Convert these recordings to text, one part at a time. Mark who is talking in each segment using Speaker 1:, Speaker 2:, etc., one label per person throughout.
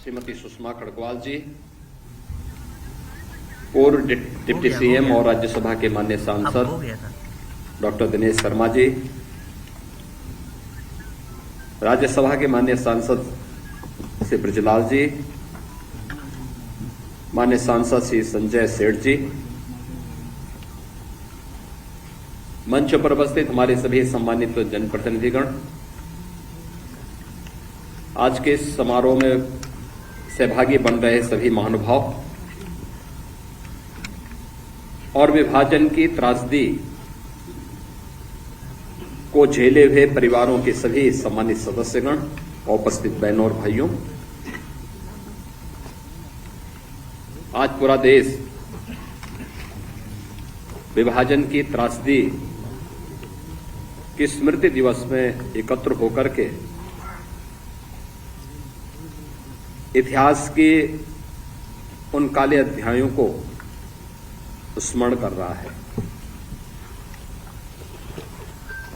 Speaker 1: श्रीमती सुषमा खड़गवाल जी, पूर्व deputy CM और राज्यसभा के माननीय सांसद डॉक्टर दिनेश शर्मा जी, राज्यसभा के माननीय सांसद श्री ब्रजलाल जी, माननीय सांसद श्री संजय सेठ जी, मंच पर उपस्थित हमारे सभी सम्मानित जनप्रतिनिधिगण, आज के इस समारोह में सहभागी बन रहे सभी महानुभाव और विभाजन की त्रासदी को झेले हुए परिवारों के सभी सम्मानित सदस्यगण और उपस्थित बहनों और भाइयों, आज पूरा देश विभाजन की त्रासदी की स्मृति दिवस में एकत्र होकर के इतिहास के उन काले अध्यायों को स्मरण कर रहा है।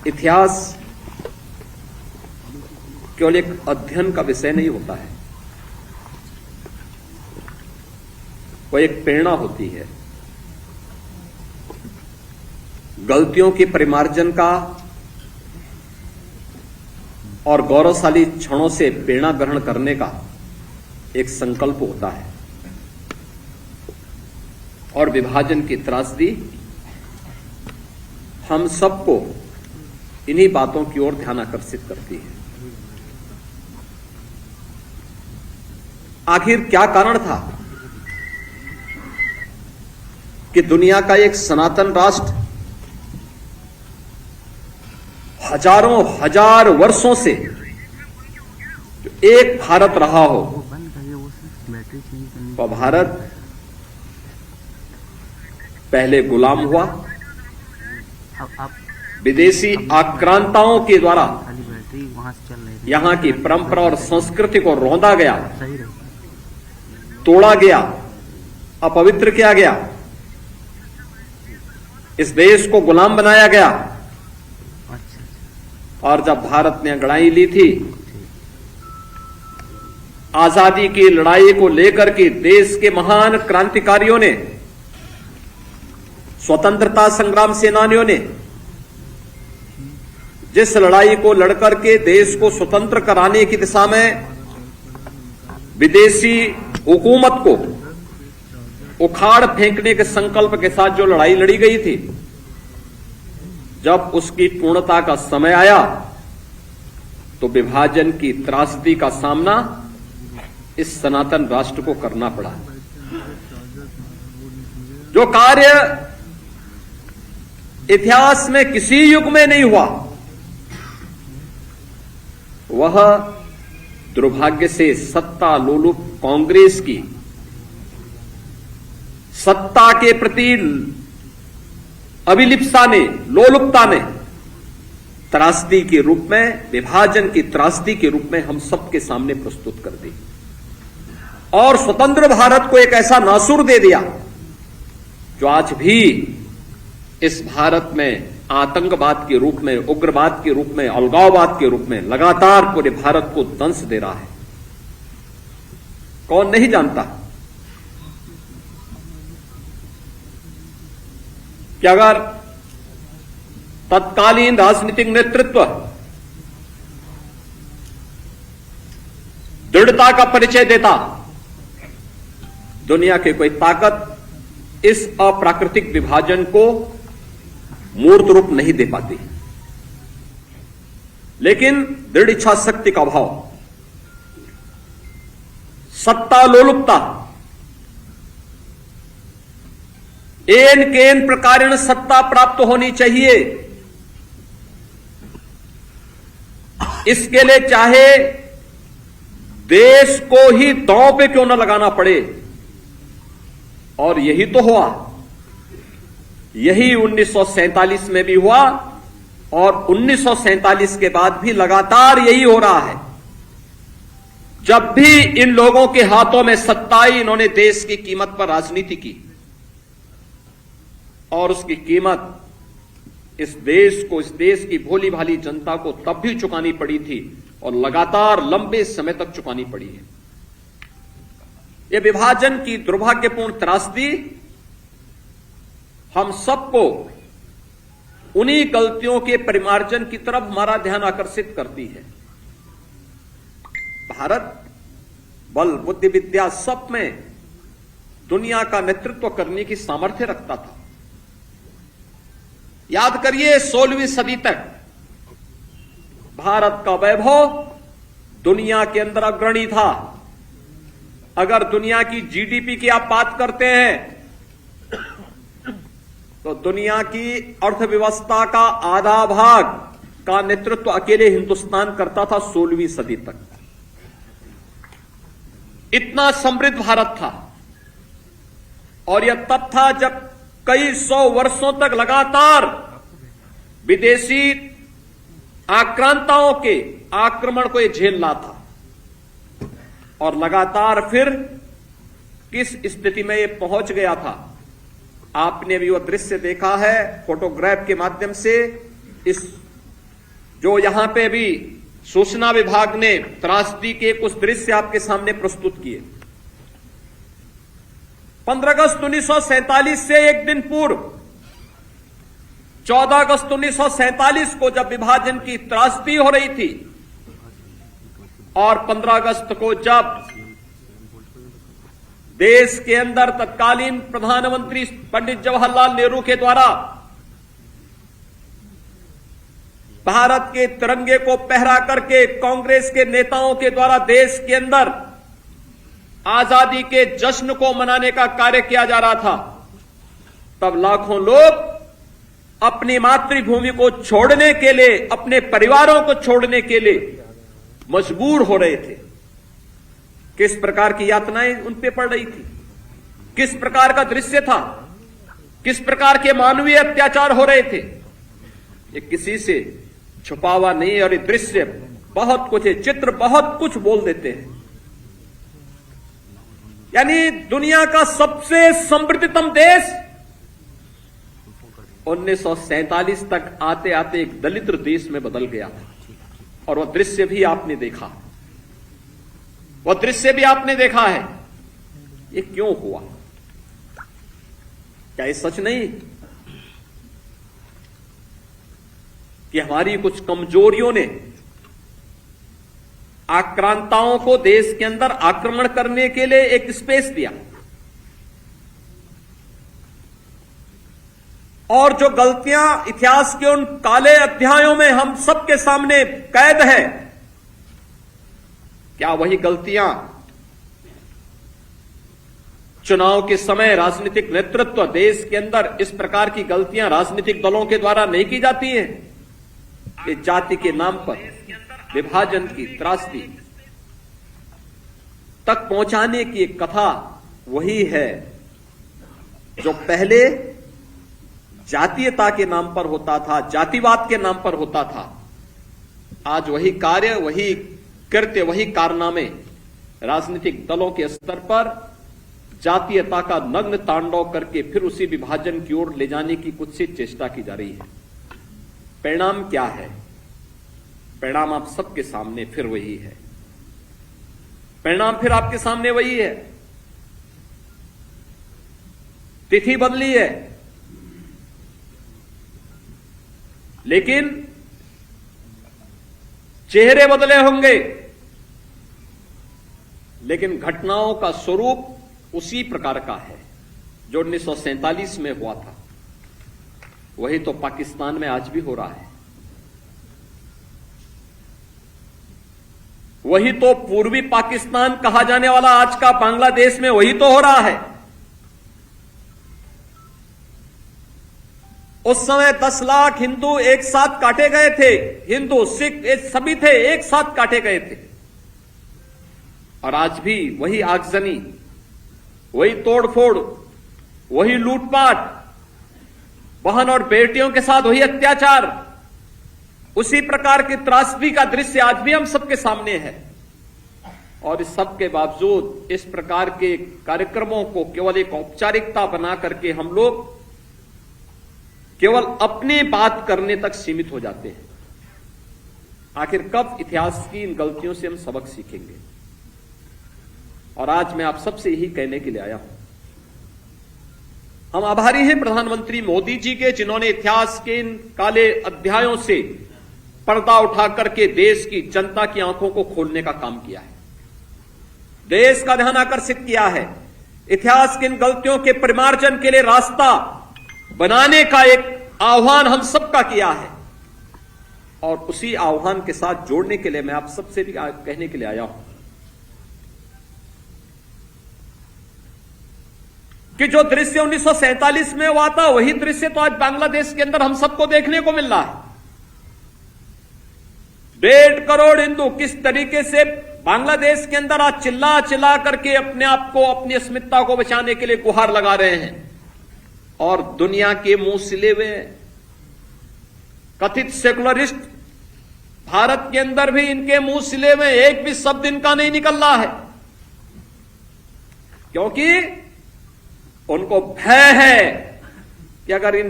Speaker 1: इतिहास केवल एक अध्ययन का विषय नहीं होता है, वह एक प्रेरणा होती है। गलतियों के परिमार्जन का और गौरवशाली क्षणों से प्रेरणा ग्रहण करने का एक संकल्प होता है और विभाजन की त्रासदी हम सबको इन्हीं बातों की ओर ध्यान आकर्षित करती है। आखिर क्या कारण था कि दुनिया का एक सनातन राष्ट्र हजारों हजार वर्षों से एक भारत रहा हो, वह भारत पहले गुलाम हुआ, विदेशी आक्रांताओं के द्वारा यहां की परंपरा और संस्कृति को रौंदा गया, तोड़ा गया, अपवित्र किया गया, इस देश को गुलाम बनाया गया। और जब भारत ने अंगड़ाई ली थी, आजादी की लड़ाई को लेकर के देश के महान क्रांतिकारियों ने, स्वतंत्रता संग्राम सेनानियों ने जिस लड़ाई को लड़कर के देश को स्वतंत्र कराने की दिशा में विदेशी हुकूमत को उखाड़ फेंकने के संकल्प के साथ जो लड़ाई लड़ी गई थी, जब उसकी पूर्णता का समय आया तो विभाजन की त्रासदी का सामना इस सनातन राष्ट्र को करना पड़ा। जो कार्य इतिहास में किसी युग में नहीं हुआ, वह दुर्भाग्य से सत्ता लोलुप कांग्रेस की सत्ता के प्रति अभिलिप्सा ने, लोलुपता ने त्रासदी के रूप में, विभाजन की त्रासदी के रूप में हम सबके सामने प्रस्तुत कर दी और स्वतंत्र भारत को एक ऐसा नासूर दे दिया जो आज भी इस भारत में आतंकवाद के रूप में, उग्रवाद के रूप में, अलगाववाद के रूप में लगातार पूरे भारत को दंश दे रहा है। कौन नहीं जानता कि अगर तत्कालीन राजनीतिक नेतृत्व दृढ़ता का परिचय देता, दुनिया की कोई ताकत इस अप्राकृतिक विभाजन को मूर्त रूप नहीं दे पाती। लेकिन दृढ़ इच्छा शक्ति का अभाव, सत्ता लोलुपता, एन केन प्रकारेण सत्ता प्राप्त होनी चाहिए, इसके लिए चाहे देश को ही दांव पे क्यों न लगाना पड़े। और यही तो हुआ, यही 1947 में भी हुआ और 1947 के बाद भी लगातार यही हो रहा है। जब भी इन लोगों के हाथों में सत्ता आई, इन्होंने देश की कीमत पर राजनीति की और उसकी कीमत इस देश को, इस देश की भोली भाली जनता को तब भी चुकानी पड़ी थी और लगातार लंबे समय तक चुकानी पड़ी है। ये विभाजन की दुर्भाग्यपूर्ण त्रासदी हम सबको उन्हीं गलतियों के परिमार्जन की तरफ हमारा ध्यान आकर्षित करती है। भारत बल, बुद्धि, विद्या सब में दुनिया का नेतृत्व करने की सामर्थ्य रखता था। याद करिए 16वीं सदी तक भारत का वैभव दुनिया के अंदर अग्रणी था। अगर दुनिया की जीडीपी की आप बात करते हैं तो दुनिया की अर्थव्यवस्था का आधा भाग का नेतृत्व अकेले हिंदुस्तान करता था 16वीं सदी तक। इतना समृद्ध भारत था। और यह तब था जब कई सौ वर्षों तक लगातार विदेशी आक्रांताओं के आक्रमण को यह झेल रहा था। और लगातार फिर किस स्थिति में यह पहुंच गया था, आपने भी वह दृश्य देखा है फोटोग्राफ के माध्यम से। इस जो यहां पे भी सूचना विभाग ने त्रासदी के कुछ दृश्य आपके सामने प्रस्तुत किए। 15 अगस्त 1947 से एक दिन पूर्व 14 अगस्त 1947 को जब विभाजन की त्रासदी हो रही थी और 15 अगस्त को जब देश के अंदर तत्कालीन प्रधानमंत्री पंडित जवाहरलाल नेहरू के द्वारा भारत के तिरंगे को पहरा करके कांग्रेस के नेताओं के द्वारा देश के अंदर आजादी के जश्न को मनाने का कार्य किया जा रहा था, तब लाखों लोग अपनी मातृभूमि को छोड़ने के लिए, अपने परिवारों को छोड़ने के लिए मजबूर हो रहे थे। किस प्रकार की यातनाएं उन पे पड़ रही थी, किस प्रकार का दृश्य था, किस प्रकार के मानवीय अत्याचार हो रहे थे, ये किसी से छुपा हुआ नहीं। और ये दृश्य बहुत कुछ है, चित्र बहुत कुछ बोल देते हैं। यानी दुनिया का सबसे समृद्धतम देश 1947 तक आते आते एक दलित देश में बदल गया था। और वह दृश्य भी आपने देखा, वह दृश्य भी आपने देखा है। ये क्यों हुआ? क्या ये सच नहीं कि हमारी कुछ कमजोरियों ने आक्रांताओं को देश के अंदर आक्रमण करने के लिए एक स्पेस दिया? और जो गलतियां इतिहास के उन काले अध्यायों में हम सबके सामने कैद है, क्या वही गलतियां चुनाव के समय राजनीतिक नेतृत्व देश के अंदर इस प्रकार की गलतियां राजनीतिक दलों के द्वारा नहीं की जाती हैं? ये जाति के नाम पर विभाजन की त्रासदी तक पहुंचाने की एक कथा वही है जो पहले जातीयता के नाम पर होता था, जातिवाद के नाम पर होता था। आज वही कार्य, वही कृत्य, वही कारनामे राजनीतिक दलों के स्तर पर जातीयता का नग्न तांडव करके फिर उसी विभाजन की ओर ले जाने की कुत्सित चेष्टा की जा रही है। परिणाम क्या है? परिणाम आप सबके सामने फिर वही है। परिणाम फिर आपके सामने वही है। तिथि बदली है, लेकिन चेहरे बदले होंगे, लेकिन घटनाओं का स्वरूप उसी प्रकार का है जो 1947 में हुआ था। वही तो पाकिस्तान में आज भी हो रहा है। वही तो पूर्वी पाकिस्तान कहा जाने वाला आज का बांग्लादेश में वही तो हो रहा है। उस समय 10 लाख हिंदू एक साथ काटे गए थे। हिंदू, सिख सभी थे, एक साथ काटे गए थे। और आज भी वही आगजनी, वही तोड़फोड़, वही लूटपाट, बहन और बेटियों के साथ वही अत्याचार, उसी प्रकार की त्रासदी का दृश्य आज भी हम सबके सामने है। और इस सब के बावजूद इस प्रकार के कार्यक्रमों को केवल एक औपचारिकता बना करके हम लोग केवल अपनी बात करने तक सीमित हो जाते हैं। आखिर कब इतिहास की इन गलतियों से हम सबक सीखेंगे? और आज मैं आप सबसे यही कहने के लिए आया हूं, हम आभारी हैं प्रधानमंत्री मोदी जी के, जिन्होंने इतिहास के इन काले अध्यायों से पर्दा उठा करके देश की जनता की आंखों को खोलने का काम किया है, देश का ध्यान आकर्षित किया है, इतिहास की इन गलतियों के परिमार्जन के लिए रास्ता बनाने का एक आह्वान हम सबका किया है। और उसी आह्वान के साथ जोड़ने के लिए मैं आप सबसे भी कहने के लिए आया हूं कि जो दृश्य 1947 में हुआ था, वही दृश्य तो आज बांग्लादेश के अंदर हम सबको देखने को मिल रहा है। 1.5 करोड़ हिंदू किस तरीके से बांग्लादेश के अंदर आज चिल्ला चिल्ला करके अपने आप को, अपनी अस्मिता को बचाने के लिए गुहार लगा रहे हैं, और दुनिया के मुंह सिले हुए कथित सेकुलरिस्ट भारत के अंदर भी इनके मुंह सिले हुए, एक भी शब्द इनका नहीं निकल रहा है, क्योंकि उनको भय है कि अगर इन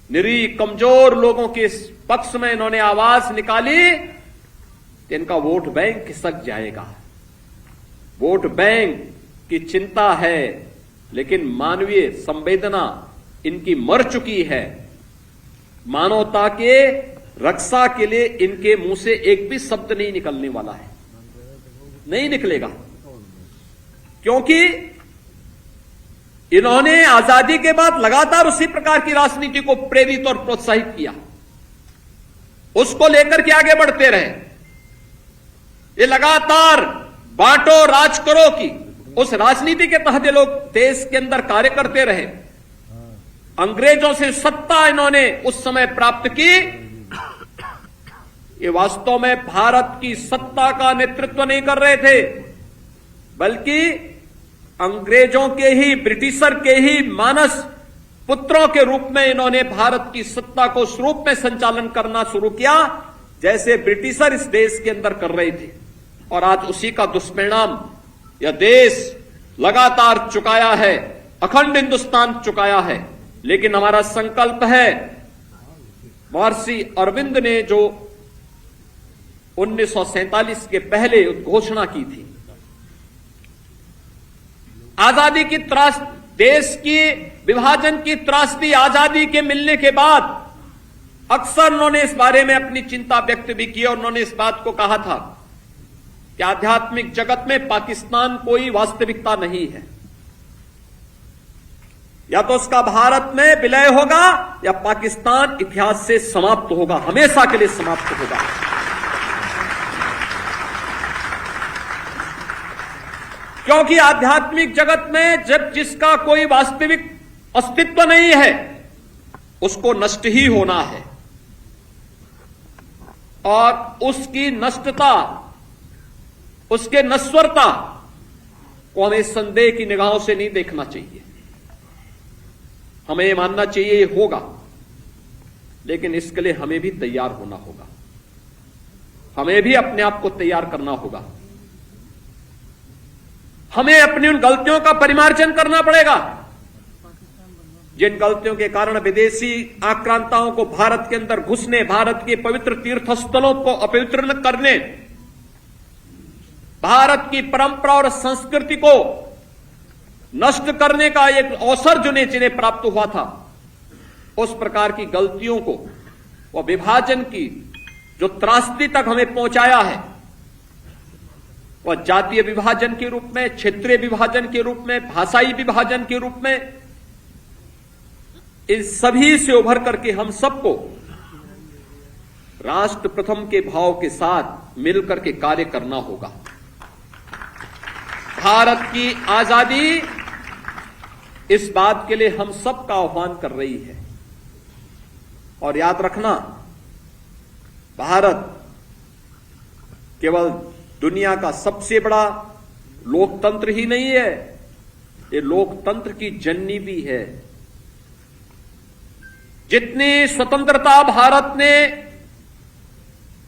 Speaker 1: निरीह कमजोर लोगों के पक्ष में इन्होंने आवाज निकाली तो इनका वोट बैंक खिसक जाएगा। वोट बैंक की चिंता है, लेकिन मानवीय संवेदना इनकी मर चुकी है। मानवता के रक्षा के लिए इनके मुंह से एक भी शब्द नहीं निकलने वाला है, नहीं निकलेगा, क्योंकि इन्होंने आजादी के बाद लगातार उसी प्रकार की राजनीति को प्रेरित और प्रोत्साहित किया, उसको लेकर के आगे बढ़ते रहे। ये लगातार बांटो राज करो की उस राजनीति के तहत ये लोग देश के अंदर कार्य करते रहे। अंग्रेजों से सत्ता इन्होंने उस समय प्राप्त की। ये वास्तव में भारत की सत्ता का नेतृत्व नहीं कर रहे थे, बल्कि अंग्रेजों के ही, ब्रिटिशर के ही मानस पुत्रों के रूप में इन्होंने भारत की सत्ता को उस रूप में संचालन करना शुरू किया जैसे ब्रिटिशर इस देश के अंदर कर रहे थे। और आज उसी का दुष्परिणाम यह देश लगातार चुकाया है, अखंड हिंदुस्तान चुकाया है। लेकिन हमारा संकल्प है, महर्षि अरविंद ने जो 1947 के पहले घोषणा की थी, आजादी की देश की विभाजन की त्रासदी आजादी के मिलने के बाद अक्सर उन्होंने इस बारे में अपनी चिंता व्यक्त भी की, और उन्होंने इस बात को कहा था कि आध्यात्मिक जगत में पाकिस्तान कोई वास्तविकता नहीं है, या तो उसका भारत में विलय होगा या पाकिस्तान इतिहास से समाप्त होगा, हमेशा के लिए समाप्त होगा। क्योंकि आध्यात्मिक जगत में जब जिसका कोई वास्तविक अस्तित्व नहीं है, उसको नष्ट ही होना है, और उसकी नष्टता, उसके नश्वरता को हमें संदेह की निगाहों से नहीं देखना चाहिए। हमें यह मानना चाहिए ये होगा, लेकिन इसके लिए हमें भी तैयार होना होगा, हमें भी अपने आप को तैयार करना होगा। हमें अपनी उन गलतियों का परिमार्जन करना पड़ेगा जिन गलतियों के कारण विदेशी आक्रांताओं को भारत के अंदर घुसने, भारत के पवित्र तीर्थ स्थलों को अपवित्र करने, भारत की परंपरा और संस्कृति को नष्ट करने का एक अवसर जिन्हें प्राप्त हुआ था, उस प्रकार की गलतियों को, वह विभाजन की जो त्रासदी तक हमें पहुंचाया है, वह जातीय विभाजन के रूप में, क्षेत्रीय विभाजन के रूप में, भाषाई विभाजन के रूप में, इन सभी से उभर करके हम सबको राष्ट्र प्रथम के भाव के साथ मिलकर के कार्य करना होगा। भारत की आजादी इस बात के लिए हम सब का आह्वान कर रही है। और याद रखना, भारत केवल दुनिया का सबसे बड़ा लोकतंत्र ही नहीं है, ये लोकतंत्र की जननी भी है। जितनी स्वतंत्रता भारत ने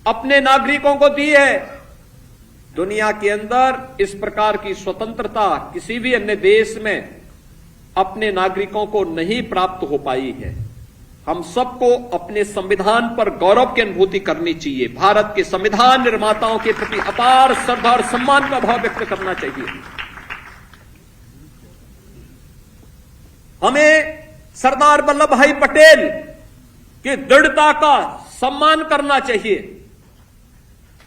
Speaker 1: अपने नागरिकों को दी है, दुनिया के अंदर इस प्रकार की स्वतंत्रता किसी भी अन्य देश में अपने नागरिकों को नहीं प्राप्त हो पाई है। हम सबको अपने संविधान पर गौरव की अनुभूति करनी चाहिए। भारत के संविधान निर्माताओं के प्रति अपार श्रद्धा और सम्मान का भाव व्यक्त करना चाहिए। हमें सरदार वल्लभ भाई पटेल की दृढ़ता का सम्मान करना चाहिए।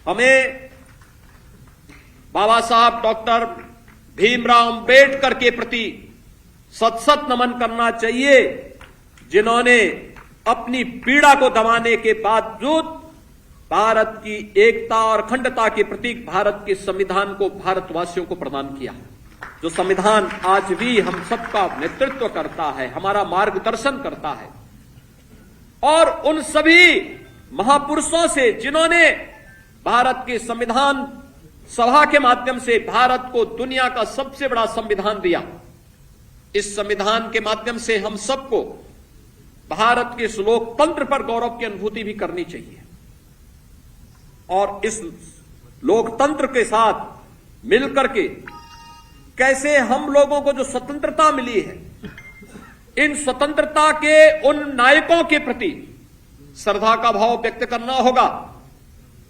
Speaker 1: हमें बाबा साहब डॉक्टर भीमराव अंबेडकर के प्रति सत नमन करना चाहिए, जिन्होंने अपनी पीड़ा को दबाने के बावजूद भारत की एकता और अखंडता के प्रतीक भारत के संविधान को भारतवासियों को प्रदान किया, जो संविधान आज भी हम सबका नेतृत्व करता है, हमारा मार्गदर्शन करता है। और उन सभी महापुरुषों से जिन्होंने भारत के संविधान सभा के माध्यम से भारत को दुनिया का सबसे बड़ा संविधान दिया, इस संविधान के माध्यम से हम सबको भारत के इस लोकतंत्र पर गौरव की अनुभूति भी करनी चाहिए। और इस लोकतंत्र के साथ मिलकर के कैसे हम लोगों को जो स्वतंत्रता मिली है, इन स्वतंत्रता के उन नायकों के प्रति श्रद्धा का भाव व्यक्त करना होगा,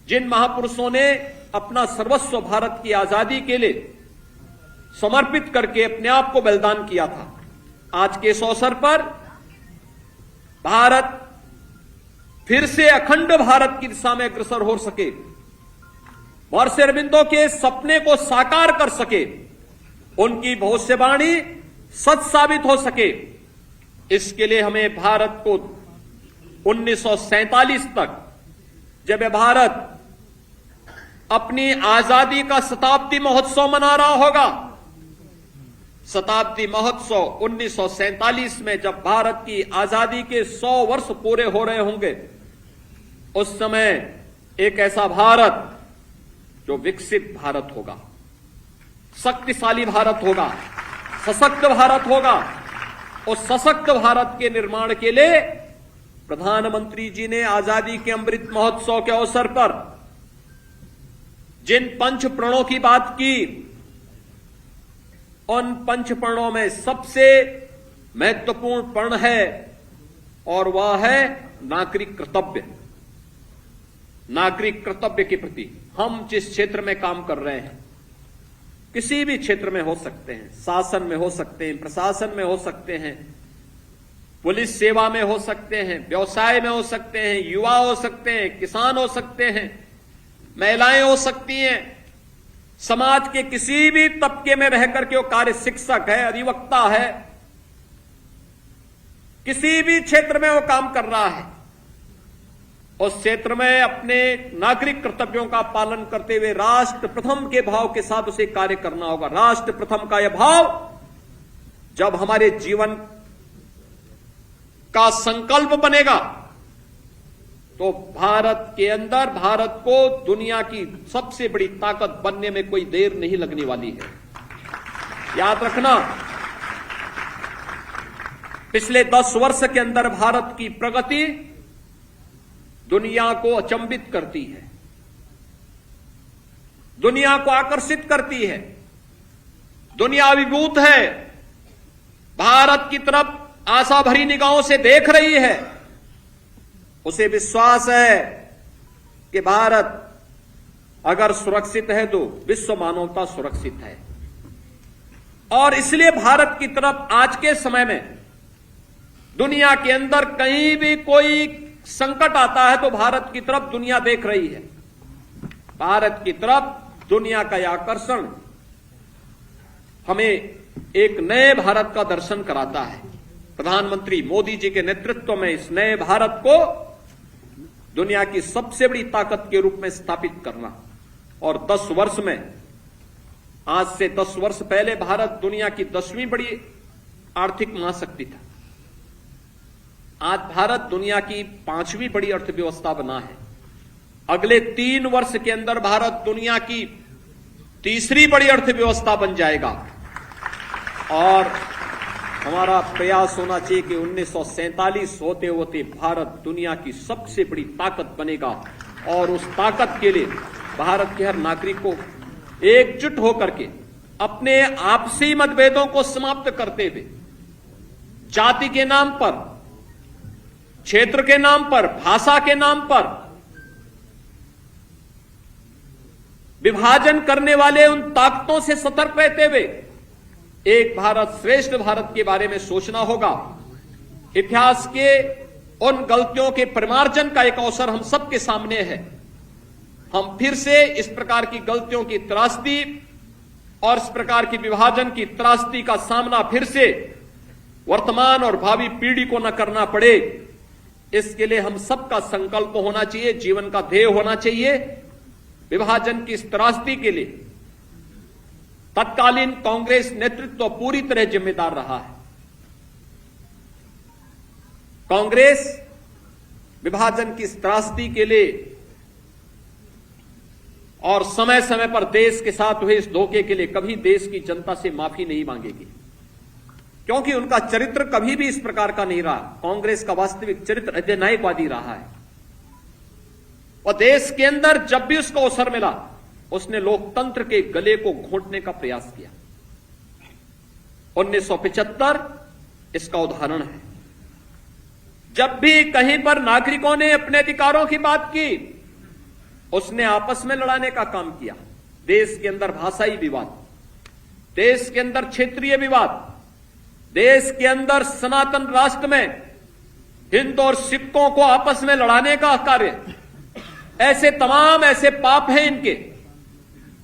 Speaker 1: जिन महापुरुषों ने अपना सर्वस्व भारत की आजादी के लिए समर्पित करके अपने आप को बलिदान किया था। आज के इस अवसर पर भारत फिर से अखंड भारत की दिशा में अग्रसर हो सके, महर्षि अरबिंदो के सपने को साकार कर सके, उनकी भविष्यवाणी सच साबित हो सके, इसके लिए हमें भारत को 1947 तक, जब भारत अपनी आजादी का शताब्दी महोत्सव मना रहा होगा, शताब्दी महोत्सव 1947 में जब भारत की आजादी के 100 वर्ष पूरे हो रहे होंगे, उस समय एक ऐसा भारत जो विकसित भारत होगा, शक्तिशाली भारत होगा, सशक्त भारत होगा। उस सशक्त भारत के निर्माण के लिए प्रधानमंत्री जी ने आजादी के अमृत महोत्सव के अवसर पर जिन पंच प्रणों की बात की, उन पंच प्रणों में सबसे महत्वपूर्ण प्रण है और वह है नागरिक कर्तव्य। नागरिक कर्तव्य के प्रति हम जिस क्षेत्र में काम कर रहे हैं, किसी भी क्षेत्र में हो सकते हैं, शासन में हो सकते हैं, प्रशासन में हो सकते हैं, पुलिस सेवा में हो सकते हैं, व्यवसाय में हो सकते हैं, युवा हो सकते हैं, किसान हो सकते हैं, महिलाएं हो सकती हैं, समाज के किसी भी तबके में रहकर के वो कार्य शिक्षक है, अधिवक्ता है, किसी भी क्षेत्र में वो काम कर रहा है, उस क्षेत्र में अपने नागरिक कर्तव्यों का पालन करते हुए राष्ट्र प्रथम के भाव के साथ उसे कार्य करना होगा। राष्ट्र प्रथम का यह भाव जब हमारे जीवन का संकल्प बनेगा, तो भारत के अंदर भारत को दुनिया की सबसे बड़ी ताकत बनने में कोई देर नहीं लगने वाली है। याद रखना, पिछले 10 वर्ष के अंदर भारत की प्रगति दुनिया को अचंभित करती है, दुनिया को आकर्षित करती है। दुनिया अभिभूत है, भारत की तरफ आशा भरी निगाहों से देख रही है। उसे विश्वास है कि भारत अगर सुरक्षित है तो विश्व मानवता सुरक्षित है। और इसलिए भारत की तरफ आज के समय में दुनिया के अंदर कहीं भी कोई संकट आता है तो भारत की तरफ दुनिया देख रही है। भारत की तरफ दुनिया का यह आकर्षण हमें एक नए भारत का दर्शन कराता है। प्रधानमंत्री मोदी जी के नेतृत्व में इस नए भारत को दुनिया की सबसे बड़ी ताकत के रूप में स्थापित करना, और 10 वर्ष में, आज से 10 वर्ष पहले भारत दुनिया की 10वीं बड़ी आर्थिक महाशक्ति था। आज भारत दुनिया की 5वीं बड़ी अर्थव्यवस्था बना है। अगले 3 वर्ष के अंदर भारत दुनिया की 3री बड़ी अर्थव्यवस्था बन जाएगा। और हमारा प्रयास होना चाहिए कि 1947 होते होते भारत दुनिया की सबसे बड़ी ताकत बनेगा, और उस ताकत के लिए भारत के हर नागरिक को एकजुट होकर के अपने आपसी मतभेदों को समाप्त करते हुए जाति के नाम पर, क्षेत्र के नाम पर, भाषा के नाम पर विभाजन करने वाले उन ताकतों से सतर्क रहते हुए एक भारत श्रेष्ठ भारत के बारे में सोचना होगा। इतिहास के उन गलतियों के परिमार्जन का एक अवसर हम सबके सामने है। हम फिर से इस प्रकार की गलतियों की त्रासदी और इस प्रकार की विभाजन की त्रासदी का सामना फिर से वर्तमान और भावी पीढ़ी को न करना पड़े, इसके लिए हम सबका संकल्प होना चाहिए, जीवन का ध्येय होना चाहिए। विभाजन की इस त्रासदी के लिए तत्कालीन कांग्रेस नेतृत्व पूरी तरह जिम्मेदार रहा है। कांग्रेस विभाजन की इस त्रासदी के लिए और समय समय पर देश के साथ हुए इस धोखे के लिए कभी देश की जनता से माफी नहीं मांगेगी, क्योंकि उनका चरित्र कभी भी इस प्रकार का नहीं रहा। कांग्रेस का वास्तविक चरित्र अधिनायकवादी रहा है और देश के अंदर जब भी उसको अवसर मिला उसने लोकतंत्र के गले को घोंटने का प्रयास किया। 1975 इसका उदाहरण है। जब भी कहीं पर नागरिकों ने अपने अधिकारों की बात की, उसने आपस में लड़ाने का काम किया। देश के अंदर भाषाई विवाद, देश के अंदर क्षेत्रीय विवाद, देश के अंदर सनातन राष्ट्र में हिंदू और सिखों को आपस में लड़ाने का कार्य, ऐसे तमाम ऐसे पाप हैं इनके,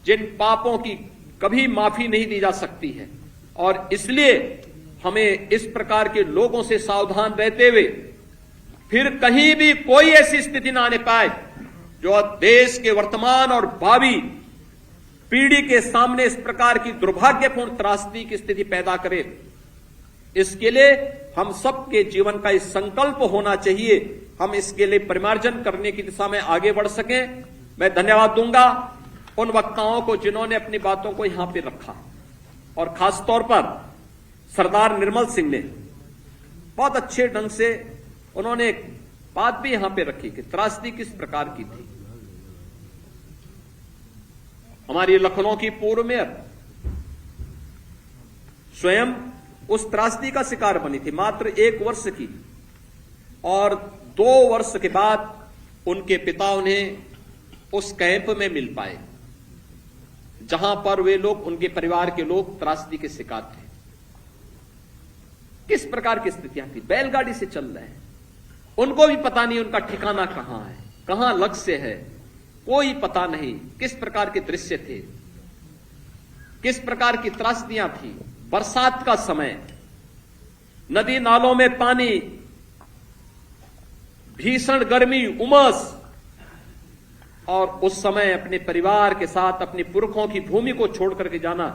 Speaker 1: जिन पापों की कभी माफी नहीं दी जा सकती है। और इसलिए हमें इस प्रकार के लोगों से सावधान रहते हुए फिर कहीं भी कोई ऐसी स्थिति ना आने पाए जो देश के वर्तमान और भावी पीढ़ी के सामने इस प्रकार की दुर्भाग्यपूर्ण त्रासदी की स्थिति पैदा करे। इसके लिए हम सबके जीवन का इस संकल्प होना चाहिए, हम इसके लिए परिमार्जन करने की दिशा में आगे बढ़ सकें। मैं धन्यवाद दूंगा उन वक्ताओं को जिन्होंने अपनी बातों को यहां पे रखा, और खासतौर पर सरदार निर्मल सिंह ने बहुत अच्छे ढंग से उन्होंने एक बात भी यहां पे रखी कि त्रासदी किस प्रकार की थी। हमारी लखनऊ की पूर्व मेयर स्वयं उस त्रासदी का शिकार बनी थी, मात्र 1 वर्ष की, और 2 वर्ष के बाद उनके पिता उन्हें उस कैंप में मिल पाए जहां पर वे लोग, उनके परिवार के लोग त्रासदी के शिकार थे। किस प्रकार की स्थितियां थी, बैलगाड़ी से चल रहे हैं, उनको भी पता नहीं उनका ठिकाना कहां है, कहां लक्ष्य है, कोई पता नहीं। किस प्रकार के दृश्य थे, किस प्रकार की त्रासदियां थी। बरसात का समय, नदी नालों में पानी, भीषण गर्मी, उमस, और उस समय अपने परिवार के साथ अपने पुरखों की भूमि को छोड़ करके जाना।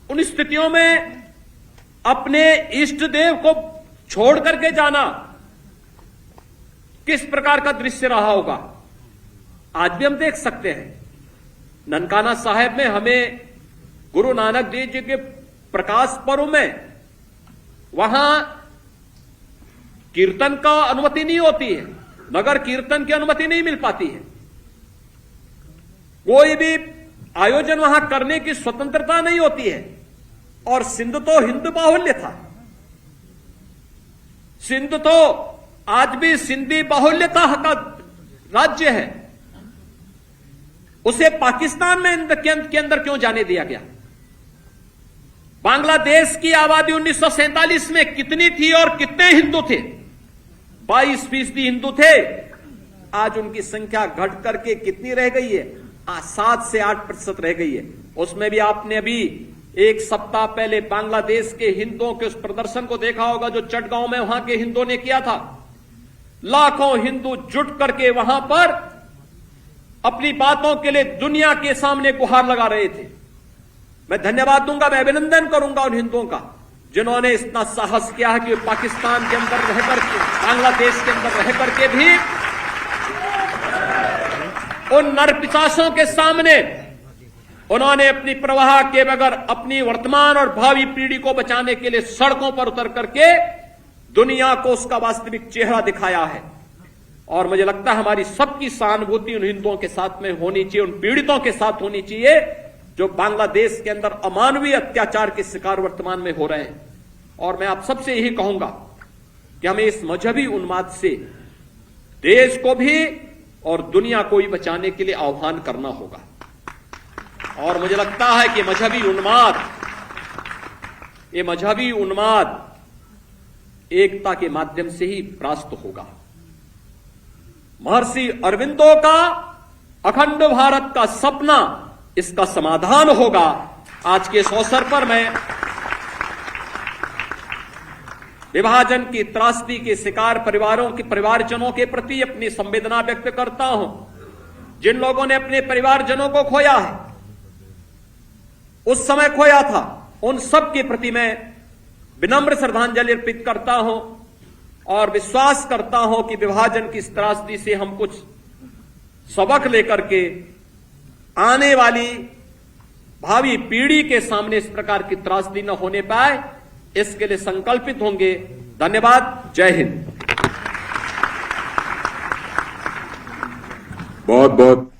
Speaker 1: उन स्थितियों में अपने इष्ट देव को छोड़ करके जाना किस प्रकार का दृश्य रहा होगा, आज भी हम देख सकते हैं। ननकाना साहिब में हमें गुरु नानक देव जी के प्रकाश पर्व में वहां कीर्तन का अनुमति नहीं होती है, नगर कीर्तन की अनुमति नहीं मिल पाती है, कोई भी आयोजन वहां करने की स्वतंत्रता नहीं होती है। और सिंध तो हिंदू बाहुल्य था, सिंध तो आज भी सिंधी बाहुल्यता का राज्य है, उसे पाकिस्तान में के अंदर क्यों जाने दिया गया। बांग्लादेश की आबादी 1947 में कितनी थी और कितने हिंदू थे, 22% हिंदू थे। आज उनकी संख्या घट करके कितनी रह गई है, 7 से 8% रह गई है। उसमें भी आपने अभी 1 सप्ताह पहले बांग्लादेश के हिंदुओं के उस प्रदर्शन को देखा होगा जो चटगांव में वहां के हिंदुओं ने किया था। लाखों हिंदू जुट करके वहां पर अपनी बातों के लिए दुनिया के सामने गुहार लगा रहे थे। मैं धन्यवाद दूंगा, मैं अभिनंदन करूंगा उन हिंदुओं का जिन्होंने इतना साहस किया है कि पाकिस्तान के अंदर रहकर के, बांग्लादेश के अंदर रह करके भी उन नरपिशाचों के सामने उन्होंने अपनी प्रवाह के बगैर अपनी वर्तमान और भावी पीढ़ी को बचाने के लिए सड़कों पर उतर करके दुनिया को उसका वास्तविक चेहरा दिखाया है। और मुझे लगता है हमारी सबकी सहानुभूति उन हिंदुओं के साथ में होनी चाहिए, उन पीड़ितों के साथ होनी चाहिए जो बांग्लादेश के अंदर अमानवीय अत्याचार के शिकार वर्तमान में हो रहे हैं। और मैं आप सबसे यही कहूंगा कि हमें इस मजहबी उन्माद से देश को भी और दुनिया को भी बचाने के लिए आह्वान करना होगा। और मुझे लगता है कि ये मजहबी उन्माद एकता के माध्यम से ही परास्त होगा। महर्षि अरविंदो का अखंड भारत का सपना इसका समाधान होगा। आज के इस अवसर पर मैं विभाजन की त्रासदी के शिकार परिवारजनों के प्रति अपनी संवेदना व्यक्त करता हूं। जिन लोगों ने अपने परिवारजनों को खोया है, उस समय खोया था, उन सब के प्रति मैं विनम्र श्रद्धांजलि अर्पित करता हूं और विश्वास करता हूं कि विभाजन की इस त्रासदी से हम कुछ सबक लेकर के आने वाली भावी पीढ़ी के सामने इस प्रकार की त्रासदी न होने पाए, इसके लिए संकल्पित होंगे। धन्यवाद। जय हिंद।
Speaker 2: बहुत बहुत